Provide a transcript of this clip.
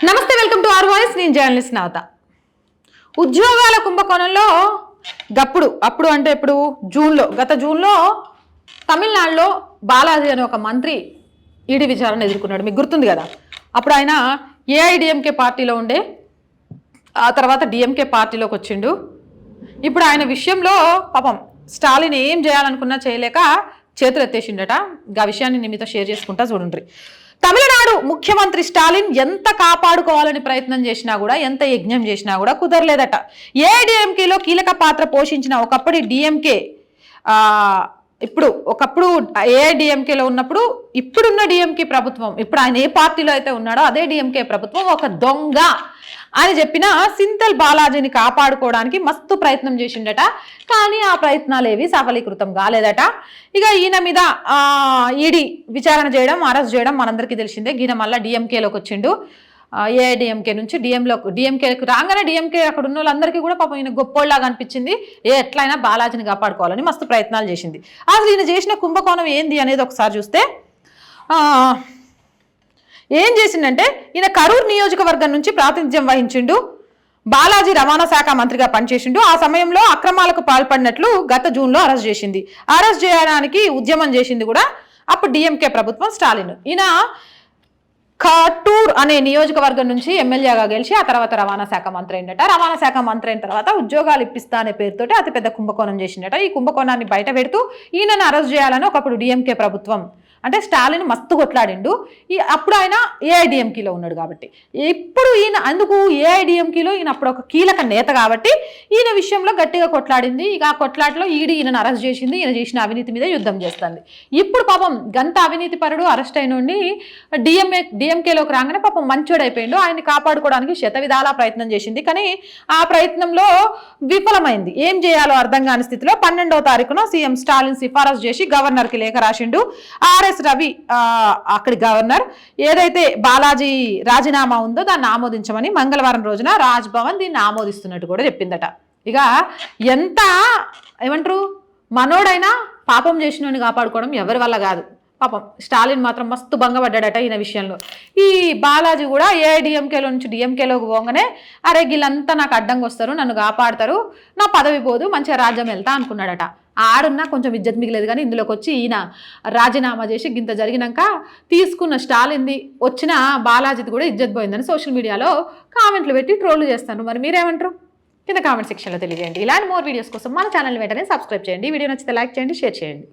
నమస్తే, welcome to our voice. నేను journalist నవత. ఉద్యోగాల కుంభకోణంలో అప్పుడు అంటే ఇప్పుడు గత జూన్లో తమిళనాడులో బాలాజీ అనే ఒక మంత్రి ఈడీ విచారణ ఎదుర్కొన్నాడు. మీకు గుర్తుంది కదా. అప్పుడు ఆయన ఏఐడిఎంకే పార్టీలో ఉండే, ఆ తర్వాత డిఎంకే పార్టీలోకి వచ్చిండు. ఇప్పుడు ఆయన విషయంలో పాపం స్టాలిన్ ఏం చేయాలనుకున్నా చేయలేక చేతులు ఎత్తేసిండట. ఆ విషయాన్ని నేను మీతో షేర్ చేసుకుంటా, చూడండి. తమిళనాడు ముఖ్యమంత్రి స్టాలిన్ ఎంత కాపాడుకోవాలని ప్రయత్నం చేసినా కూడా, ఎంత యజ్ఞం చేసినా కూడా కుదరలేదట. ఏఐడిఎంకేలో కీలక పాత్ర పోషించిన ఒకప్పటి డిఎంకే ఒకప్పుడు ఏఐడిఎంకేలో ఉన్నప్పుడు ఇప్పుడున్న డిఎంకే ప్రభుత్వం, ఇప్పుడు ఆయన ఏ పార్టీలో అయితే ఉన్నాడో అదే డిఎంకే ప్రభుత్వం ఒక దొంగ అని చెప్పిన సింతల్ బాలాజీని కాపాడుకోవడానికి మస్తు ప్రయత్నం చేసిండట. కానీ ఆ ప్రయత్నాలు ఏవి సఫలీకృతం కాలేదట. ఇక ఈయన మీద ఈడీ విచారణ చేయడం, అరెస్ట్ చేయడం మనందరికీ తెలిసిందే. ఈయన మళ్ళీ డిఎంకేలోకి వచ్చిండు. ఏఐడిఎంకే నుంచి డిఎంకేకి రాగానే డిఎంకే అక్కడ ఉన్న వాళ్ళందరికీ కూడా పాపం ఈయన గొప్పోళ్ళలాగా అనిపించింది. ఎట్లయినా బాలాజీని కాపాడుకోవాలని మస్తు ప్రయత్నాలు చేసింది. అసలు ఈయన చేసిన కుంభకోణం ఏంది అనేది ఒకసారి చూస్తే, ఏం చేసిందంటే, ఈయన కరూర్ నియోజకవర్గం నుంచి ప్రాతినిధ్యం వహించిండు. బాలాజీ రవాణా శాఖ మంత్రిగా పనిచేసిండు. ఆ సమయంలో అక్రమాలకు పాల్పడినట్లు గత జూన్లో అరెస్ట్ చేసింది. అరెస్ట్ చేయడానికి ఉద్యమం చేసింది కూడా అప్పుడు డిఎంకే ప్రభుత్వం, స్టాలిన్. ఈయన కటూర్ అనే నియోజకవర్గం నుంచి ఎమ్మెల్యేగా గెలిచి ఆ తర్వాత రవాణా శాఖ మంత్రి అయిందట. రవాణా శాఖ మంత్రి అయిన తర్వాత ఉద్యోగాలు ఇప్పిస్తా అనే పేరుతోటి అతిపెద్ద కుంభకోణం చేసిందట. ఈ కుంభకోణాన్ని బయట పెడుతూ ఈయనను అరెస్ట్ చేయాలని ఒకప్పుడు డిఎంకే ప్రభుత్వం, అంటే స్టాలిన్ మస్తు కొట్లాడిండు. అప్పుడు ఆయన ఏఐడిఎంకేలో ఉన్నాడు కాబట్టి. ఇప్పుడు ఈయన అందుకు ఏఐడిఎంకేలో ఈయన అప్పుడు ఒక కీలక నేత కాబట్టి ఈయన విషయంలో గట్టిగా కొట్లాడింది. ఇక ఆ కొట్లాటలో ఈడీ ఈయనను అరెస్ట్ చేసింది. ఈయన చేసిన అవినీతి మీద యుద్ధం చేస్తుంది. ఇప్పుడు పాపం గంత అవినీతి పరుడు అరెస్ట్ అయినోడిని డిఎంకేలోకి రాగానే పాపం మంచోడు అయిపోయిండు. ఆయన్ని కాపాడుకోవడానికి శతవిధాలా ప్రయత్నం చేసింది. కానీ ఆ ప్రయత్నంలో విఫలమైంది. ఏం చేయాలో అర్థం కాని స్థితిలో 12వ తారీఖున సీఎం స్టాలిన్ సిఫారసు చేసి గవర్నర్కి లేఖ రాసిండు. రవి అక్కడి గవర్నర్ ఏదైతే బాలాజీ రాజీనామా ఉందో దాన్ని ఆమోదించమని మంగళవారం రోజున రాజ్ భవన్ దీన్ని ఆమోదిస్తున్నట్టు కూడా చెప్పిందట. ఇక ఎంత ఏమంటారు, మనోడైనా పాపం చేసినోని కాపాడుకోవడం ఎవరి వల్ల కాదు. పాపం స్టాలిన్ మాత్రం మస్తు భంగపడ్డాడట ఈయన విషయంలో. ఈ బాలాజీ కూడా ఏఐడిఎంకేలో నుంచి డిఎంకేలోకి పోగానే, అరే వీళ్ళంతా నాకు అడ్డంగా వస్తారు, నన్ను కాపాడతారు, నా పదవి పోదు, మంచిగా రాజ్యం వెళ్తా అనుకున్నాడట. ఆడున్నా కొంచెం ఇజ్జత్ మిగిలేదు. కానీ ఇందులోకి వచ్చి ఈయన రాజీనామా చేసి గింత జరిగినాక తీసుకున్న స్టాలిన్ది వచ్చిన బాలాజీది కూడా ఇజ్జత్ పోయిందని సోషల్ మీడియాలో కామెంట్లు పెట్టి ట్రోల్ చేస్తాను. మరి మీరేమంటారు? కింద కామెంట్ సెక్షన్లో తెలియజేయండి. ఇలాంటి మోర్ వీడియోస్ కోసం మన ఛానల్ వెంటనే సబ్స్క్రైబ్ చేయండి. వీడియో నచ్చితే లైక్ చేయండి, షేర్ చేయండి.